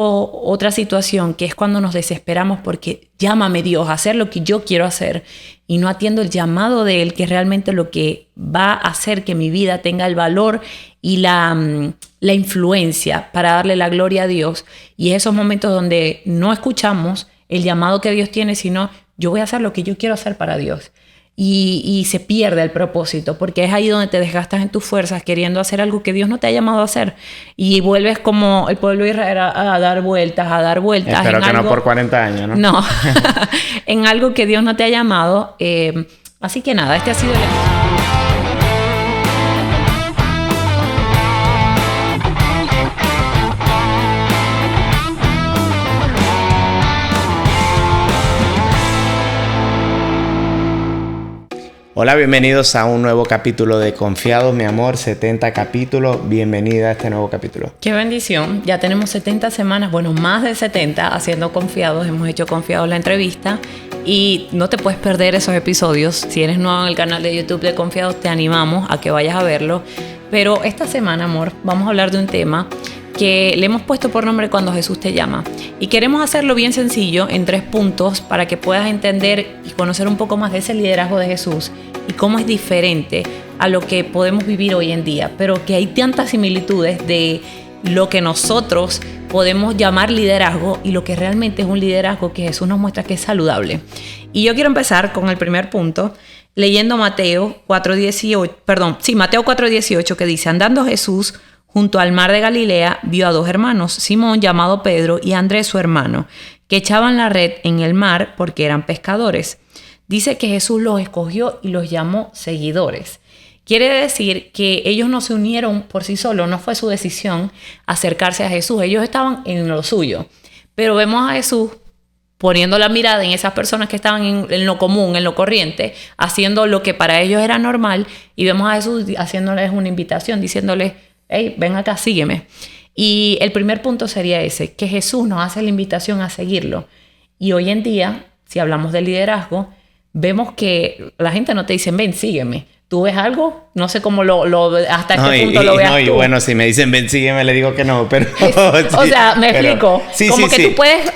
otra situación que es cuando nos desesperamos porque llámame Dios a hacer lo que yo quiero hacer y no atiendo el llamado de Él, que es realmente lo que va a hacer que mi vida tenga el valor y la influencia para darle la gloria a Dios. Y esos momentos donde no escuchamos el llamado que Dios tiene, sino yo voy a hacer lo que yo quiero hacer para Dios. Y se pierde el propósito, porque es ahí donde te desgastas en tus fuerzas queriendo hacer algo que Dios no te ha llamado a hacer. Y vuelves como el pueblo de Israel a dar vueltas, a dar vueltas. Espero que no por 40 años, ¿no? No, en algo que Dios no te ha llamado. Así que nada, este ha sido el episodio. Hola, bienvenidos a un nuevo capítulo de Confiados, mi amor, 70 capítulos. Bienvenida a este nuevo capítulo. Qué bendición. Ya tenemos 70 semanas, bueno, más de 70 haciendo Confiados. Hemos hecho Confiados la entrevista y no te puedes perder esos episodios. Si eres nuevo en el canal de YouTube de Confiados, te animamos a que vayas a verlo. Pero esta semana, amor, vamos a hablar de un tema que le hemos puesto por nombre Cuando Jesús te llama. Y queremos hacerlo bien sencillo, en 3 puntos, para que puedas entender y conocer un poco más de ese liderazgo de Jesús y cómo es diferente a lo que podemos vivir hoy en día, pero que hay tantas similitudes de lo que nosotros podemos llamar liderazgo y lo que realmente es un liderazgo que Jesús nos muestra que es saludable. Y yo quiero empezar con el primer punto, leyendo Mateo 4:18, que dice: andando Jesús junto al mar de Galilea, vio a 2 hermanos, Simón llamado Pedro y Andrés su hermano, que echaban la red en el mar porque eran pescadores. Dice que Jesús los escogió y los llamó seguidores. Quiere decir que ellos no se unieron por sí solos, no fue su decisión acercarse a Jesús. Ellos estaban en lo suyo. Pero vemos a Jesús poniendo la mirada en esas personas que estaban en lo común, en lo corriente, haciendo lo que para ellos era normal. Y vemos a Jesús haciéndoles una invitación, diciéndoles: hey, ven acá, sígueme. Y el primer punto sería ese, que Jesús nos hace la invitación a seguirlo. Y hoy en día, si hablamos de liderazgo, vemos que la gente no te dice: ven, sígueme. ¿Tú ves algo? No sé cómo hasta este punto lo veas tú. Y bueno, si me dicen ven, sígueme, le digo que no, pero... O sea, me explico. Sí, como que sí. tú puedes...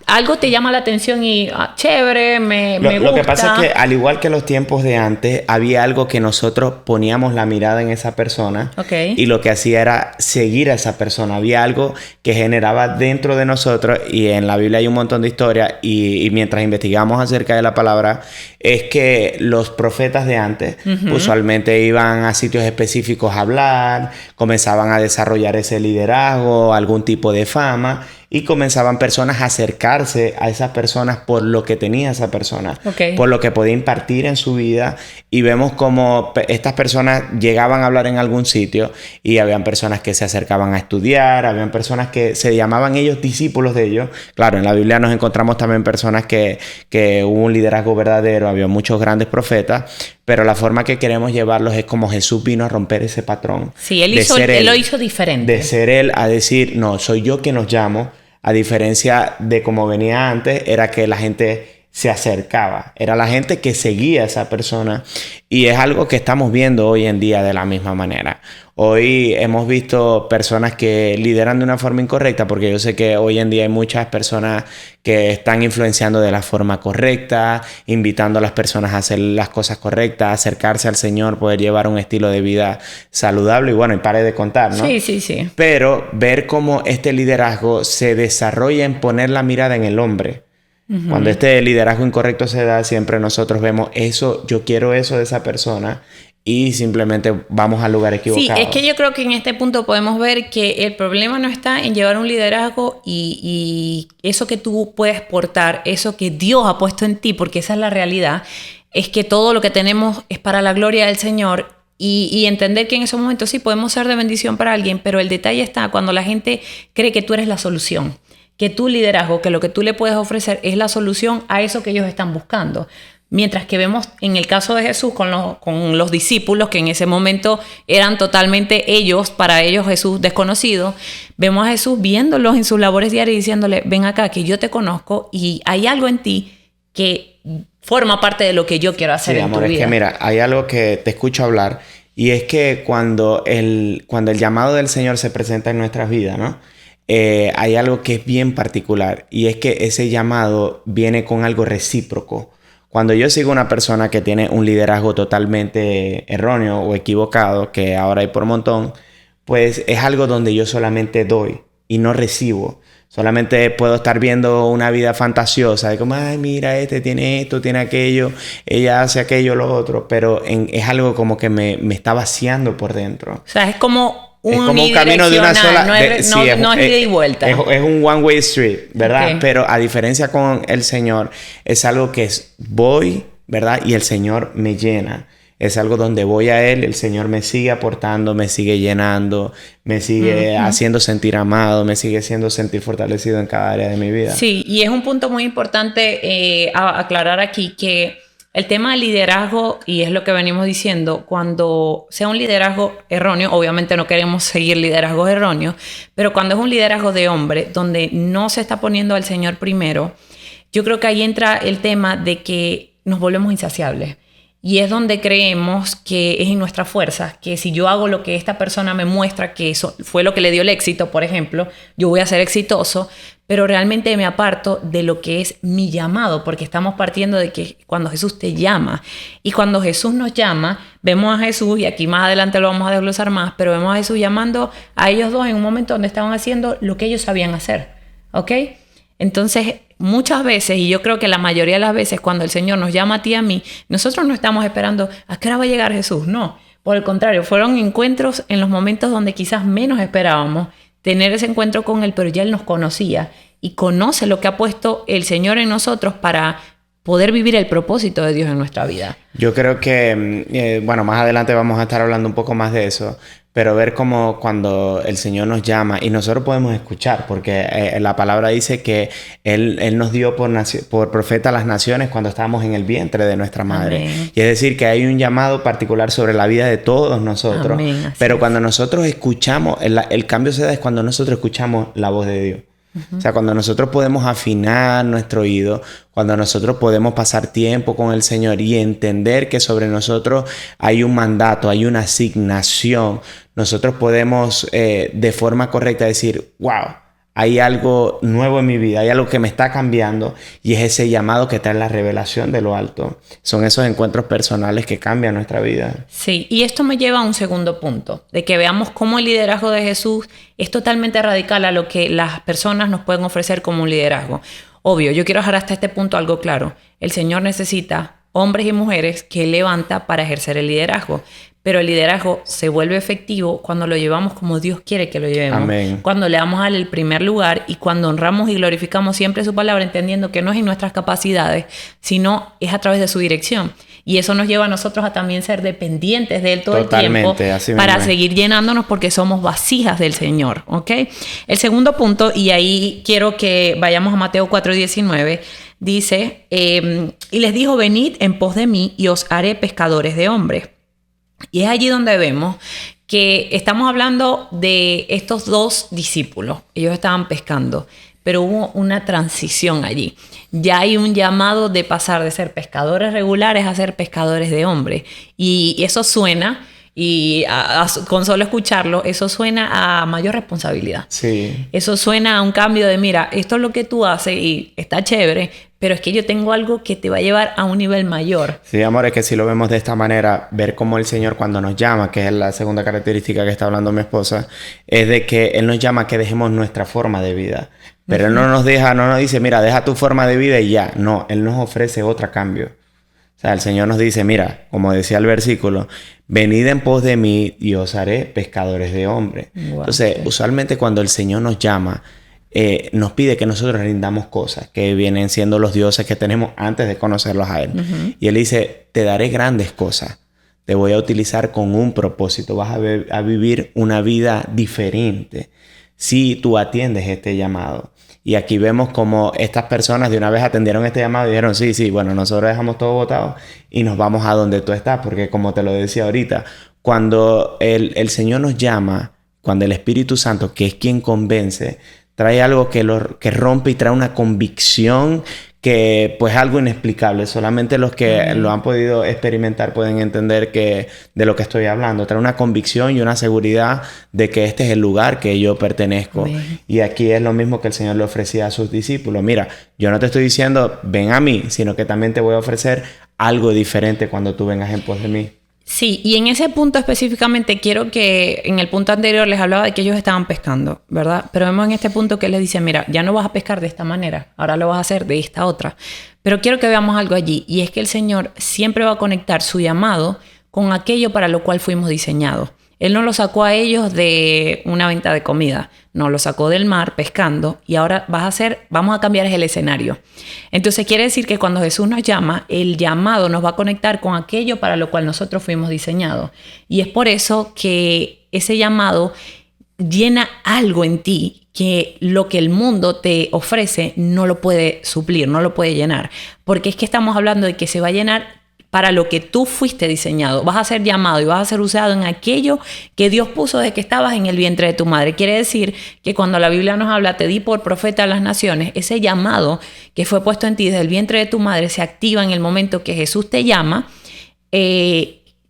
algo te llama la atención y chévere, me gusta. Lo que pasa es que al igual que los tiempos de antes, había algo que nosotros poníamos la mirada en esa persona. Okay. Y lo que hacía era seguir a esa persona. Había algo que generaba dentro de nosotros, y en la Biblia hay un montón de historias, y mientras investigamos acerca de la palabra, es que los profetas de antes usualmente iban a sitios específicos a hablar, comenzaban a desarrollar ese liderazgo, algún tipo de fama, y comenzaban personas a acercarse a esas personas por lo que tenía esa persona, por lo que podía impartir en su vida. Y vemos como estas personas llegaban a hablar en algún sitio y habían personas que se acercaban a estudiar, habían personas que se llamaban ellos discípulos de ellos. Claro, en la Biblia nos encontramos también personas que hubo un liderazgo verdadero, había muchos grandes profetas, pero la forma que queremos llevarlos es como Jesús vino a romper ese patrón. Sí, él lo hizo diferente. De ser él a decir: no, soy yo quien los llamo. A diferencia de como venía antes, era que la gente se acercaba. Era la gente que seguía a esa persona. Y es algo que estamos viendo hoy en día de la misma manera. Hoy hemos visto personas que lideran de una forma incorrecta, porque yo sé que hoy en día hay muchas personas que están influenciando de la forma correcta, invitando a las personas a hacer las cosas correctas, acercarse al Señor, poder llevar un estilo de vida saludable. Y bueno, y pare de contar, ¿no? Sí. Pero ver cómo este liderazgo se desarrolla en poner la mirada en el hombre. Cuando este liderazgo incorrecto se da, siempre nosotros vemos eso, yo quiero eso de esa persona, y simplemente vamos al lugar equivocado. Sí, es que yo creo que en este punto podemos ver que el problema no está en llevar un liderazgo y eso que tú puedes portar, eso que Dios ha puesto en ti, porque esa es la realidad, es que todo lo que tenemos es para la gloria del Señor. Y entender que en esos momentos sí podemos ser de bendición para alguien, pero el detalle está cuando la gente cree que tú eres la solución, que tu liderazgo, que lo que tú le puedes ofrecer es la solución a eso que ellos están buscando. Mientras que vemos en el caso de Jesús con los discípulos, que en ese momento eran totalmente ellos, para ellos Jesús desconocido, vemos a Jesús viéndolos en sus labores diarias y diciéndole: ven acá, que yo te conozco y hay algo en ti que forma parte de lo que yo quiero hacer en tu vida. Es que mira, hay algo que te escucho hablar, y es que cuando el llamado del Señor se presenta en nuestras vidas, ¿no? hay algo que es bien particular y es que ese llamado viene con algo recíproco. Cuando yo sigo una persona que tiene un liderazgo totalmente erróneo o equivocado, que ahora hay por montón, pues es algo donde yo solamente doy y no recibo. Solamente puedo estar viendo una vida fantasiosa de como, ay, mira, este tiene esto, tiene aquello, ella hace aquello, lo otro, pero es algo como que me está vaciando por dentro. O sea, es como un camino de una sola... no es ida y vuelta. Es un one-way street, ¿verdad? Okay. Pero a diferencia con el Señor, es algo que voy, ¿verdad? Y el Señor me llena. Es algo donde voy a Él, el Señor me sigue aportando, me sigue llenando, me sigue haciendo sentir amado, me sigue haciendo sentir fortalecido en cada área de mi vida. Sí, y es un punto muy importante aclarar aquí que el tema del liderazgo, y es lo que venimos diciendo, cuando sea un liderazgo erróneo, obviamente no queremos seguir liderazgos erróneos, pero cuando es un liderazgo de hombre, donde no se está poniendo al Señor primero, yo creo que ahí entra el tema de que nos volvemos insaciables. Y es donde creemos que es en nuestra fuerza, que si yo hago lo que esta persona me muestra, que eso fue lo que le dio el éxito, por ejemplo, yo voy a ser exitoso, pero realmente me aparto de lo que es mi llamado, porque estamos partiendo de que cuando Jesús te llama, y cuando Jesús nos llama, vemos a Jesús, y aquí más adelante lo vamos a desglosar más, pero vemos a Jesús llamando a ellos dos en un momento donde estaban haciendo lo que ellos sabían hacer, ¿ok? Entonces, muchas veces, y yo creo que la mayoría de las veces cuando el Señor nos llama a ti y a mí, nosotros no estamos esperando a qué hora va a llegar Jesús, no. Por el contrario, fueron encuentros en los momentos donde quizás menos esperábamos tener ese encuentro con Él, pero ya Él nos conocía y conoce lo que ha puesto el Señor en nosotros para poder vivir el propósito de Dios en nuestra vida. Yo creo que, bueno, más adelante vamos a estar hablando un poco más de eso, pero ver cómo cuando el Señor nos llama y nosotros podemos escuchar, porque la palabra dice que Él nos dio por profeta a las naciones cuando estábamos en el vientre de nuestra madre. Amén. Y es decir, que hay un llamado particular sobre la vida de todos nosotros. Amén, pero cuando nosotros escuchamos, el cambio se da es cuando nosotros escuchamos la voz de Dios. O sea, cuando nosotros podemos afinar nuestro oído, cuando nosotros podemos pasar tiempo con el Señor y entender que sobre nosotros hay un mandato, hay una asignación, nosotros podemos de forma correcta decir, wow, hay algo nuevo en mi vida, hay algo que me está cambiando y es ese llamado que trae la revelación de lo alto. Son esos encuentros personales que cambian nuestra vida. Sí, y esto me lleva a un segundo punto, de que veamos cómo el liderazgo de Jesús es totalmente radical a lo que las personas nos pueden ofrecer como un liderazgo. Obvio, yo quiero dejar hasta este punto algo claro. El Señor necesita hombres y mujeres que Él levanta para ejercer el liderazgo. Pero el liderazgo se vuelve efectivo cuando lo llevamos como Dios quiere que lo llevemos. Amén. Cuando le damos a Él el primer lugar y cuando honramos y glorificamos siempre su palabra, entendiendo que no es en nuestras capacidades, sino es a través de su dirección. Y eso nos lleva a nosotros a también ser dependientes de Él todo Totalmente, el tiempo así para mismo. seguir llenándonos porque somos vasijas del Señor, ¿ok? El segundo punto, y ahí quiero que vayamos a Mateo 4:19, dice, y les dijo, venid en pos de mí y os haré pescadores de hombres. Y es allí donde vemos que estamos hablando de estos dos discípulos. Ellos estaban pescando, pero hubo una transición allí. Ya hay un llamado de pasar de ser pescadores regulares a ser pescadores de hombres. Y eso suena, y con solo escucharlo, eso suena a mayor responsabilidad. Sí. Eso suena a un cambio de, mira, esto es lo que tú haces y está chévere, pero es que yo tengo algo que te va a llevar a un nivel mayor. Sí, amor, es que si lo vemos de esta manera, ver cómo el Señor cuando nos llama, que es la segunda característica que está hablando mi esposa, es de que Él nos llama a que dejemos nuestra forma de vida. Pero Él no nos dice, mira, deja tu forma de vida y ya. No, Él nos ofrece otro cambio. O sea, el Señor nos dice, mira, como decía el versículo, venid en pos de mí y os haré pescadores de hombres. Wow. Entonces, usualmente cuando el Señor nos llama, nos pide que nosotros rindamos cosas que vienen siendo los dioses que tenemos antes de conocerlos a Él. Y Él dice, te daré grandes cosas. Te voy a utilizar con un propósito. Vas a vivir una vida diferente si tú atiendes este llamado. Y aquí vemos como estas personas de una vez atendieron este llamado y dijeron, sí, bueno, nosotros dejamos todo botado y nos vamos a donde tú estás. Porque como te lo decía ahorita, cuando el Señor nos llama, cuando el Espíritu Santo, que es quien convence, trae algo que rompe y trae una convicción que pues algo inexplicable. Solamente los que lo han podido experimentar pueden entender de lo que estoy hablando. Trae una convicción y una seguridad de que este es el lugar que yo pertenezco. Amén. Y aquí es lo mismo que el Señor le ofrecía a sus discípulos. Mira, yo no te estoy diciendo ven a mí, sino que también te voy a ofrecer algo diferente cuando tú vengas en pos de mí. Sí, y en ese punto específicamente quiero que, en el punto anterior les hablaba de que ellos estaban pescando, ¿verdad? Pero vemos en este punto que les dice, mira, ya no vas a pescar de esta manera, ahora lo vas a hacer de esta otra. Pero quiero que veamos algo allí, y es que el Señor siempre va a conectar su llamado con aquello para lo cual fuimos diseñados. Él no lo sacó a ellos de una venta de comida, no, lo sacó del mar pescando y ahora vamos a cambiar el escenario. Entonces quiere decir que cuando Jesús nos llama, el llamado nos va a conectar con aquello para lo cual nosotros fuimos diseñados. Y es por eso que ese llamado llena algo en ti que lo que el mundo te ofrece no lo puede suplir, no lo puede llenar. Porque es que estamos hablando de que se va a llenar para lo que tú fuiste diseñado. Vas a ser llamado y vas a ser usado en aquello que Dios puso desde que estabas en el vientre de tu madre. Quiere decir que cuando la Biblia nos habla, te di por profeta a las naciones, ese llamado que fue puesto en ti desde el vientre de tu madre se activa en el momento que Jesús te llama,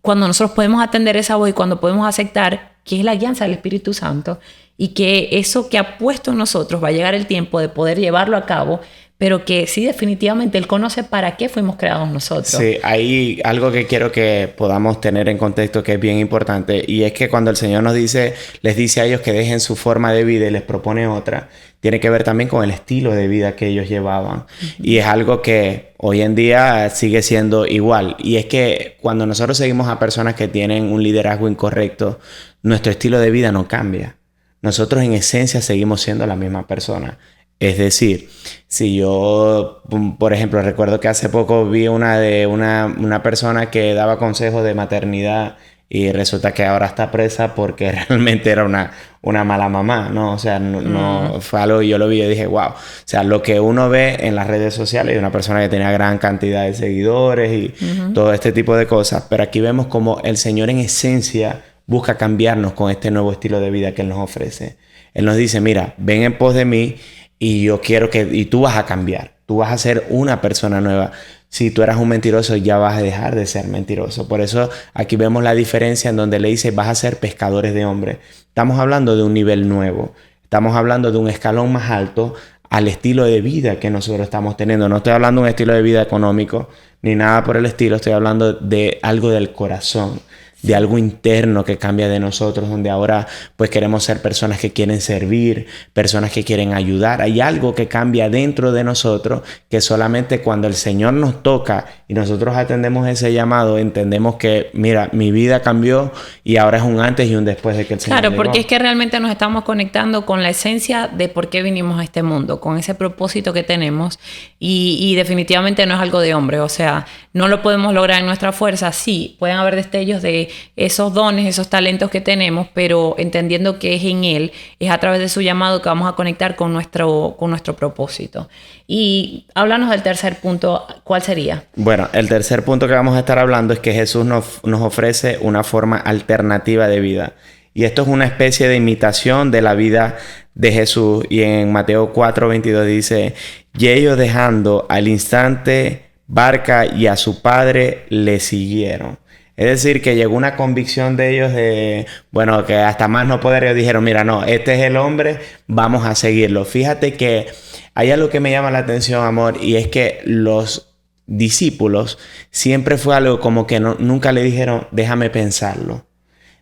cuando nosotros podemos atender esa voz y cuando podemos aceptar que es la guianza del Espíritu Santo y que eso que ha puesto en nosotros va a llegar el tiempo de poder llevarlo a cabo, pero que sí, definitivamente Él conoce para qué fuimos creados nosotros. Sí, hay algo que quiero que podamos tener en contexto que es bien importante, y es que cuando el Señor les dice a ellos que dejen su forma de vida y les propone otra, tiene que ver también con el estilo de vida que ellos llevaban. Y es algo que hoy en día sigue siendo igual. Y es que cuando nosotros seguimos a personas que tienen un liderazgo incorrecto, nuestro estilo de vida no cambia. Nosotros en esencia seguimos siendo la misma persona. Es decir, si yo, por ejemplo, recuerdo que hace poco vi una persona que daba consejos de maternidad y resulta que ahora está presa porque realmente era una mala mamá, ¿no? O sea, no fue algo, yo lo vi y dije, wow. O sea, lo que uno ve en las redes sociales de una persona que tenía gran cantidad de seguidores y todo este tipo de cosas, pero aquí vemos como el Señor en esencia busca cambiarnos con este nuevo estilo de vida que Él nos ofrece. Él nos dice, mira, ven en pos de mí, y yo quiero y tú vas a cambiar. Tú vas a ser una persona nueva. Si tú eras un mentiroso, ya vas a dejar de ser mentiroso. Por eso aquí vemos la diferencia en donde le dice, vas a ser pescadores de hombres. Estamos hablando de un nivel nuevo. Estamos hablando de un escalón más alto al estilo de vida que nosotros estamos teniendo. No estoy hablando de un estilo de vida económico, ni nada por el estilo. Estoy hablando de algo del corazón, de algo interno que cambia de nosotros, donde ahora pues queremos ser personas que quieren servir, personas que quieren ayudar. Hay algo que cambia dentro de nosotros que solamente cuando el Señor nos toca y nosotros atendemos ese llamado, entendemos que, mira, mi vida cambió y ahora es un antes y un después de que el Señor Claro, llegó. porque es que realmente nos estamos conectando con la esencia de por qué vinimos a este mundo, con ese propósito que tenemos y definitivamente no es algo de hombre, o sea, no lo podemos lograr en nuestra fuerza. Sí, pueden haber destellos de esos dones, esos talentos que tenemos, pero entendiendo que es en Él, es a través de su llamado que vamos a conectar con nuestro propósito. Y háblanos del tercer punto, ¿cuál sería? Bueno, el tercer punto que vamos a estar hablando es que Jesús nos ofrece una forma alternativa de vida. Y esto es una especie de imitación de la vida de Jesús. Y en Mateo 4:22 dice, y ellos dejando al instante barca y a su padre le siguieron. Es decir, que llegó una convicción de ellos de, bueno, que hasta más no poder. Ellos dijeron, mira, no, este es el hombre, vamos a seguirlo. Fíjate que hay algo que me llama la atención, amor, y es que los discípulos siempre fue algo como que nunca le dijeron, déjame pensarlo.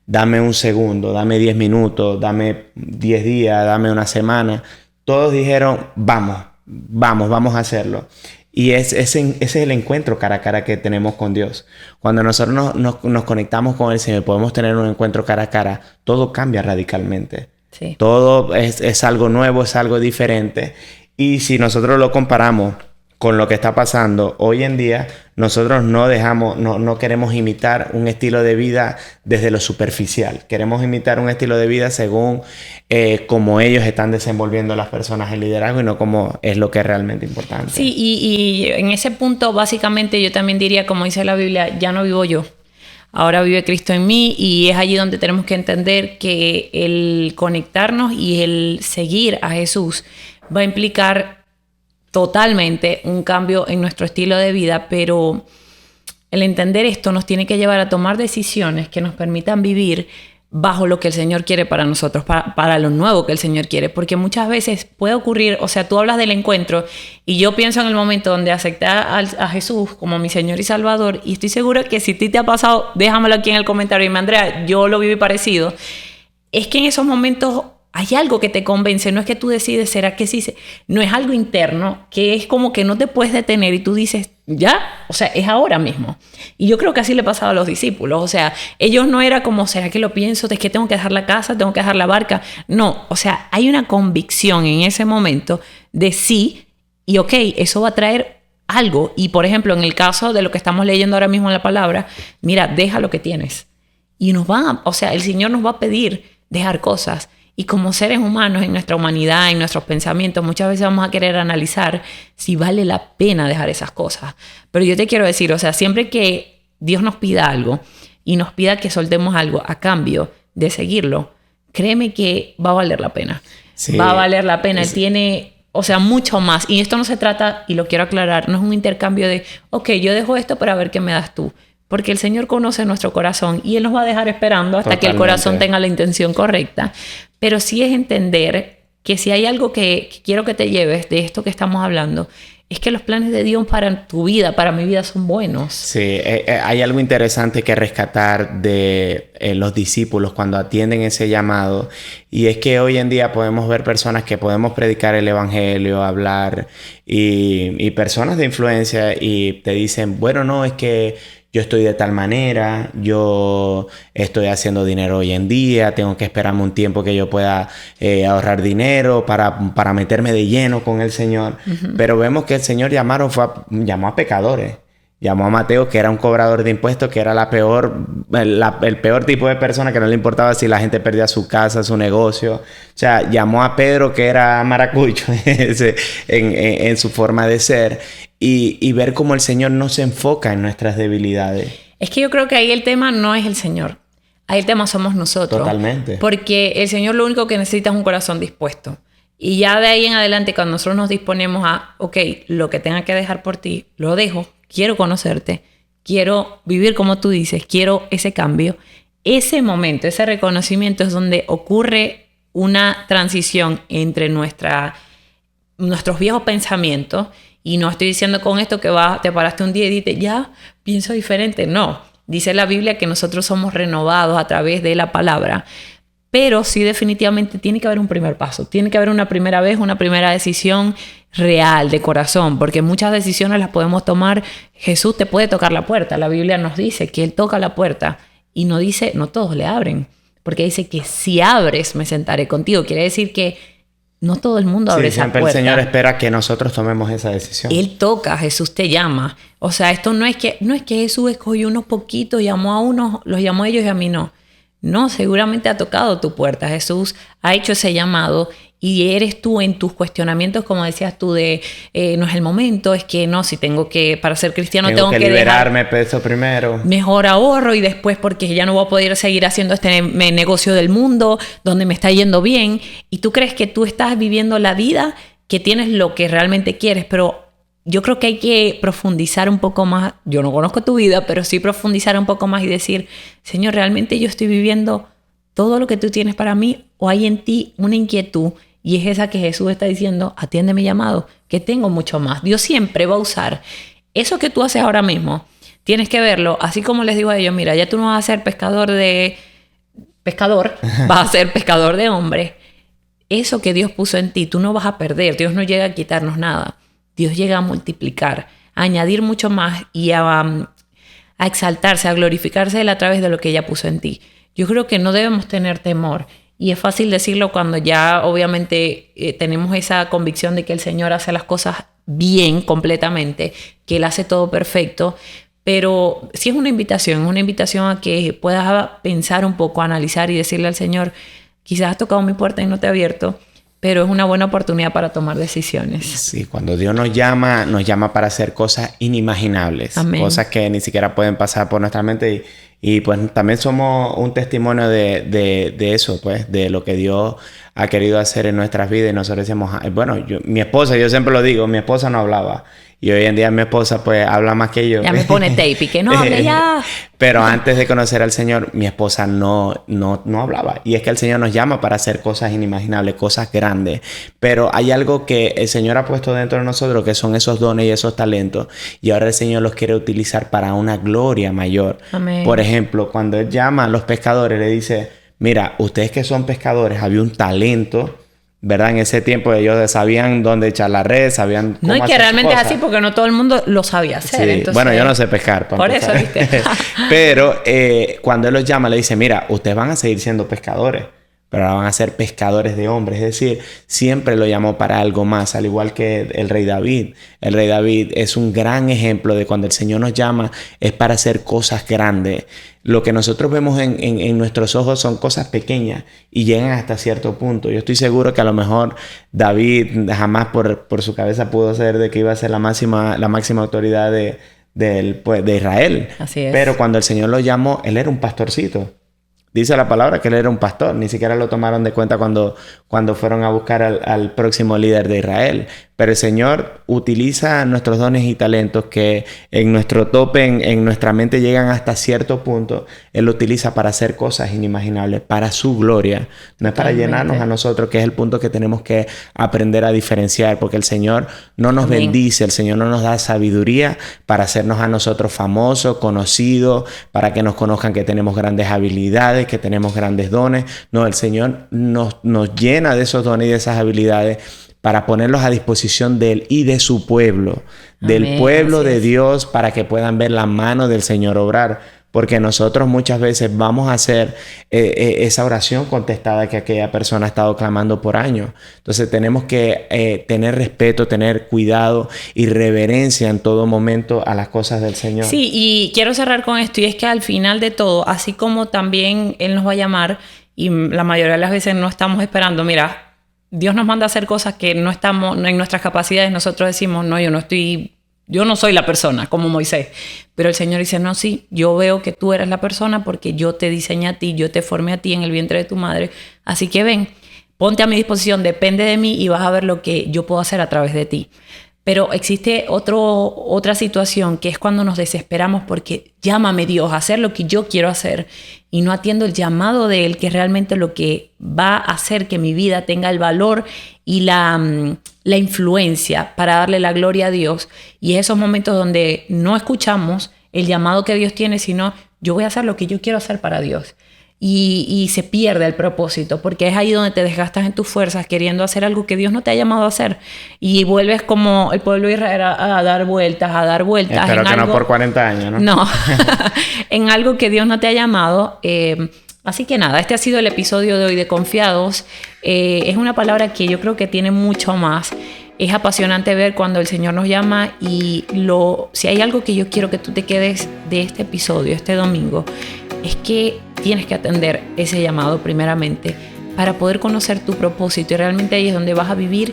Dame un segundo, dame 10 minutos, dame 10 días, dame una semana. Todos dijeron, vamos a hacerlo. Y ese es el encuentro cara a cara que tenemos con Dios. Cuando nosotros nos conectamos con el Señor, podemos tener un encuentro cara a cara, todo cambia radicalmente. Sí. Todo es algo nuevo, es algo diferente. Y si nosotros lo comparamos con lo que está pasando hoy en día, nosotros no queremos imitar un estilo de vida desde lo superficial. Queremos imitar un estilo de vida según cómo ellos están desenvolviendo las personas en liderazgo y no como es lo que es realmente importante. Sí, y en ese punto básicamente yo también diría, como dice la Biblia, ya no vivo yo. ahora vive Cristo en mí, y es allí donde tenemos que entender que el conectarnos y el seguir a Jesús va a implicar totalmente un cambio en nuestro estilo de vida, pero el entender esto nos tiene que llevar a tomar decisiones que nos permitan vivir bajo lo que el Señor quiere para nosotros, para lo nuevo que el Señor quiere, porque muchas veces puede ocurrir, o sea, tú hablas del encuentro y yo pienso en el momento donde acepté a Jesús como mi Señor y Salvador, y estoy segura que si a ti te ha pasado, déjamelo aquí en el comentario, y Andrea, yo lo viví parecido, es que en esos momentos hay algo que te convence, no es que tú decides, ¿será que sí? No, es algo interno que es como que no te puedes detener y tú dices, ya, o sea, es ahora mismo. Y yo creo que así le pasaba a los discípulos, o sea, ellos no era como, ¿será que lo pienso? ¿Es que tengo que dejar la casa? ¿Tengo que dejar la barca? No, o sea, hay una convicción en ese momento de sí, y ok, eso va a traer algo. Y por ejemplo, en el caso de lo que estamos leyendo ahora mismo en la palabra, mira, deja lo que tienes. Y o sea, el Señor nos va a pedir dejar cosas. Y como seres humanos, en nuestra humanidad, en nuestros pensamientos, muchas veces vamos a querer analizar si vale la pena dejar esas cosas. Pero yo te quiero decir, o sea, siempre que Dios nos pida algo y nos pida que soltemos algo a cambio de seguirlo, créeme que va a valer la pena. Sí, va a valer la pena. Él tiene, o sea, mucho más. Y esto no se trata, y lo quiero aclarar, no es un intercambio de, ok, yo dejo esto para ver qué me das tú. Porque el Señor conoce nuestro corazón y Él nos va a dejar esperando hasta que el corazón tenga la intención correcta. Pero sí es entender que si hay algo que quiero que te lleves de esto que estamos hablando, es que los planes de Dios para tu vida, para mi vida, son buenos. Sí, hay algo interesante que rescatar de los discípulos cuando atienden ese llamado. Y es que hoy en día podemos ver personas que podemos predicar el evangelio, hablar, y personas de influencia, y te dicen, bueno, no, es que yo estoy de tal manera, yo estoy haciendo dinero hoy en día, tengo que esperarme un tiempo que yo pueda ahorrar dinero para meterme de lleno con el Señor. Uh-huh. Pero vemos que el Señor llamó a pecadores. Llamó a Mateo, que era un cobrador de impuestos, que era el peor tipo de persona, que no le importaba si la gente perdía su casa, su negocio. O sea, llamó a Pedro, que era maracucho en su forma de ser. Y ver cómo el Señor no se enfoca en nuestras debilidades. Es que yo creo que ahí el tema no es el Señor. Ahí el tema somos nosotros. Totalmente. Porque el Señor lo único que necesita es un corazón dispuesto. Y ya de ahí en adelante, cuando nosotros nos disponemos a, ok, lo que tenga que dejar por ti, lo dejo. Quiero conocerte, quiero vivir como tú dices, quiero ese cambio. Ese momento, ese reconocimiento es donde ocurre una transición entre nuestros viejos pensamientos. Y no estoy diciendo con esto que te paraste un día y dices, ya, pienso diferente. No, dice la Biblia que nosotros somos renovados a través de la palabra. Pero sí, definitivamente tiene que haber un primer paso. Tiene que haber una primera vez, una primera decisión real, de corazón. Porque muchas decisiones las podemos tomar. Jesús te puede tocar la puerta. La Biblia nos dice que Él toca la puerta. Y no dice, no todos le abren. Porque dice que si abres, me sentaré contigo. Quiere decir que no todo el mundo abre esa puerta. Siempre el Señor espera que nosotros tomemos esa decisión. Él toca, Jesús te llama. O sea, esto no es que Jesús escogió unos poquitos, llamó a unos, los llamó a ellos y a mí no. No, seguramente ha tocado tu puerta. Jesús ha hecho ese llamado y eres tú en tus cuestionamientos, como decías tú, de no es el momento, es que no, si tengo que, para ser cristiano tengo que liberarme peso primero. Mejor ahorro y después porque ya no voy a poder seguir haciendo este negocio del mundo donde me está yendo bien. Y tú crees que tú estás viviendo la vida, que tienes lo que realmente quieres, pero yo creo que hay que profundizar un poco más. Yo no conozco tu vida, pero sí profundizar un poco más y decir, Señor, ¿realmente yo estoy viviendo todo lo que tú tienes para mí? ¿O hay en ti una inquietud? Y es esa que Jesús está diciendo, atiende mi llamado, que tengo mucho más. Dios siempre va a usar eso que tú haces ahora mismo. Tienes que verlo, así como les digo a ellos, mira, ya tú no vas a ser pescador, vas a ser pescador de hombres. Eso que Dios puso en ti, tú no vas a perder. Dios no llega a quitarnos nada. Dios llega a multiplicar, a añadir mucho más y a exaltarse, a glorificarse Él a través de lo que ella puso en ti. Yo creo que no debemos tener temor. Y es fácil decirlo cuando ya obviamente tenemos esa convicción de que el Señor hace las cosas bien, completamente, que Él hace todo perfecto. Pero sí es una invitación a que puedas pensar un poco, analizar y decirle al Señor, quizás has tocado mi puerta y no te he abierto, pero es una buena oportunidad para tomar decisiones. Sí, cuando Dios nos llama para hacer cosas inimaginables. Amén. Cosas que ni siquiera pueden pasar por nuestra mente Y pues también somos un testimonio de eso, pues, de lo que Dios ha querido hacer en nuestras vidas. Y nosotros decimos, bueno, mi esposa, yo siempre lo digo, mi esposa no hablaba. Y hoy en día mi esposa pues habla más que yo. Ya me pone tape y que no hable ya. Pero antes de conocer al Señor, mi esposa no hablaba. Y es que el Señor nos llama para hacer cosas inimaginables, cosas grandes. Pero hay algo que el Señor ha puesto dentro de nosotros, que son esos dones y esos talentos. Y ahora el Señor los quiere utilizar para una gloria mayor. Amén. Por ejemplo, cuando Él llama a los pescadores, le dice, mira, ustedes que son pescadores, había un talento, ¿verdad? En ese tiempo ellos sabían dónde echar la red, sabían cómo no, y que realmente es así porque no todo el mundo lo sabía hacer. Sí. Entonces, bueno, yo no sé pescar. Por eso, ¿viste? Pero cuando Él los llama, le dice, mira, ustedes van a seguir siendo pescadores, pero ahora van a ser pescadores de hombres. Es decir, siempre lo llamó para algo más, al igual que el rey David. El rey David es un gran ejemplo de cuando el Señor nos llama es para hacer cosas grandes. Lo que nosotros vemos en nuestros ojos son cosas pequeñas y llegan hasta cierto punto. Yo estoy seguro que a lo mejor David jamás por su cabeza pudo ser de que iba a ser la máxima autoridad de Israel. Así es. Pero cuando el Señor lo llamó, él era un pastorcito. Dice la palabra que él era un pastor. Ni siquiera lo tomaron de cuenta cuando fueron a buscar al próximo líder de Israel. Pero el Señor utiliza nuestros dones y talentos que en nuestro tope, en nuestra mente llegan hasta cierto punto. Él lo utiliza para hacer cosas inimaginables, para su gloria. No es para llenarnos a nosotros, que es el punto que tenemos que aprender a diferenciar. Porque el Señor no nos bendice, el Señor no nos da sabiduría para hacernos a nosotros famosos, conocidos, para que nos conozcan que tenemos grandes habilidades, que tenemos grandes dones. No, el Señor nos llena de esos dones y de esas habilidades para ponerlos a disposición de Él y de su pueblo, del pueblo de Dios, para que puedan ver la mano del Señor obrar. Porque nosotros muchas veces vamos a hacer esa oración contestada que aquella persona ha estado clamando por años. Entonces tenemos que tener respeto, tener cuidado y reverencia en todo momento a las cosas del Señor. Sí, y quiero cerrar con esto, y es que al final de todo, así como también Él nos va a llamar, y la mayoría de las veces no estamos esperando, mira, Dios nos manda a hacer cosas que no estamos en nuestras capacidades. Nosotros decimos, no, yo no soy la persona, como Moisés. Pero el Señor dice, no, sí, yo veo que tú eres la persona porque yo te diseñé a ti, yo te formé a ti en el vientre de tu madre. Así que ven, ponte a mi disposición, depende de mí y vas a ver lo que yo puedo hacer a través de ti. Pero existe otra situación, que es cuando nos desesperamos porque llámame Dios a hacer lo que yo quiero hacer y no atiendo el llamado de Él, que es realmente lo que va a hacer que mi vida tenga el valor y la influencia para darle la gloria a Dios. Y esos momentos donde no escuchamos el llamado que Dios tiene, sino yo voy a hacer lo que yo quiero hacer para Dios. Y se pierde el propósito, porque es ahí donde te desgastas en tus fuerzas queriendo hacer algo que Dios no te ha llamado a hacer, y vuelves como el pueblo de Israel a dar vueltas. Espero que no por 40 años, ¿no? No, en algo que Dios no te ha llamado. Así que nada, este ha sido el episodio de hoy de Confiados. Es una palabra que yo creo que tiene mucho más. Es apasionante ver cuando el Señor nos llama, y si hay algo que yo quiero que tú te quedes de este episodio, este domingo, es que tienes que atender ese llamado primeramente para poder conocer tu propósito, y realmente ahí es donde vas a vivir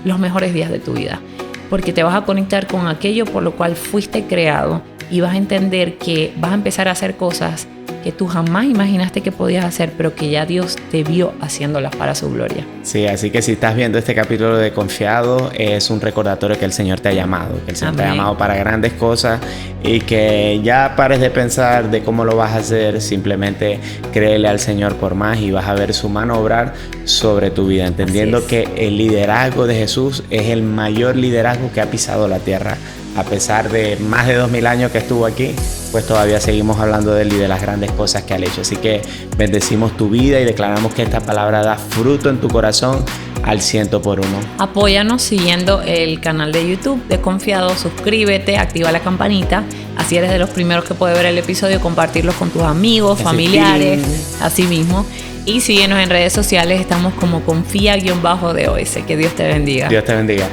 los mejores días de tu vida, porque te vas a conectar con aquello por lo cual fuiste creado y vas a entender que vas a empezar a hacer cosas que tú jamás imaginaste que podías hacer, pero que ya Dios te vio haciéndolas para su gloria. Sí, así que si estás viendo este capítulo de Confiado, es un recordatorio que el Señor te ha llamado, que el Señor te ha llamado para grandes cosas, y que ya pares de pensar de cómo lo vas a hacer. Simplemente créele al Señor por más y vas a ver su mano obrar sobre tu vida, entendiendo que el liderazgo de Jesús es el mayor liderazgo que ha pisado la tierra. A pesar de más de 2000 años que estuvo aquí, pues todavía seguimos hablando de él y de las grandes cosas que ha hecho. Así que bendecimos tu vida y declaramos que esta palabra da fruto en tu corazón al 100%. Apóyanos siguiendo el canal de YouTube de Confiado. Suscríbete, activa la campanita. Así eres de los primeros que puede ver el episodio, compartirlos con tus amigos, familiares, así mismo. Y síguenos en redes sociales, estamos como Confía_DOS. Que Dios te bendiga. Dios te bendiga.